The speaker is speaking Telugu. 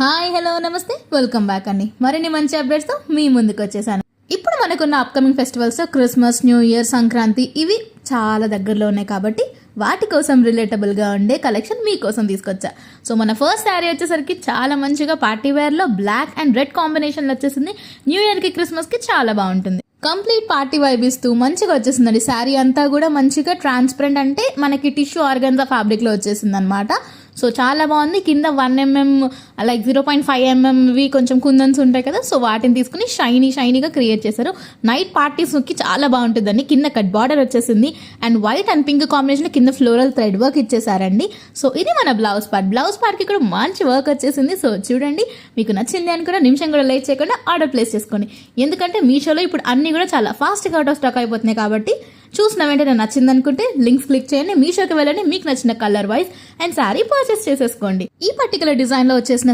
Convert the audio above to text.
హాయ్ హలో నమస్తే వెల్కమ్ బ్యాక్ అండి. మరిన్ని మంచి అప్డేట్స్తో మీ ముందుకు వచ్చేసాను. ఇప్పుడు మనకున్న అప్కమింగ్ ఫెస్టివల్స్లో క్రిస్మస్, న్యూ ఇయర్, సంక్రాంతి ఇవి చాలా దగ్గరలో ఉన్నాయి కాబట్టి వాటి కోసం రిలేటబుల్గా ఉండే కలెక్షన్ మీకోసం తీసుకొచ్చా. సో మన ఫస్ట్ శారీ వచ్చేసరికి చాలా మంచిగా పార్టీ వేర్లో బ్లాక్ అండ్ రెడ్ కాంబినేషన్లో వచ్చేసింది. న్యూ ఇయర్కి క్రిస్మస్కి చాలా బాగుంటుంది. కంప్లీట్ పార్టీ వైబ్ ఇస్తూ మంచిగా వచ్చేసిందండి. శారీ అంతా కూడా మంచిగా ట్రాన్స్పరెంట్, అంటే మనకి టిష్యూ ఆర్గన్జా ఫ్యాబ్రిక్లో వచ్చేసింది అనమాట. సో చాలా బాగుంది. కింద 1 mm లైక్ 0.5 mmవి కొంచెం కుందన్స్ ఉంటాయి కదా, సో వాటిని తీసుకుని షైనీగా క్రియేట్ చేశారు. నైట్ పార్టీస్కి చాలా బాగుంటుందండి. కింద కట్ బార్డర్ వచ్చేసింది and white and pink combination కింద ఫ్లోరల్ థ్రెడ్ వర్క్ ఇచ్చేసారండి. సో ఇది మన బ్లౌజ్ పార్ట్కి కూడా మంచి వర్క్ వచ్చేసింది. సో చూడండి, మీకు నచ్చింది అని కూడా నిమిషం కూడా లేట్ చేయకుండా ఆర్డర్ ప్లేస్ చేసుకోండి. ఎందుకంటే మీషోలో ఇప్పుడు అన్ని కూడా చాలా ఫాస్ట్గా అవుట్ ఆఫ్ స్టాక్ అయిపోతున్నాయి కాబట్టి చూసిన వెంటనే నచ్చింది అనుకుంటే లింక్స్ క్లిక్ చేయండి, మీషోకి వెళ్ళండి, మీకు నచ్చిన colour wise and sari purchase చేసేసుకోండి. ఈ పర్టికులర్ డిజైన్ లో వచ్చేసిన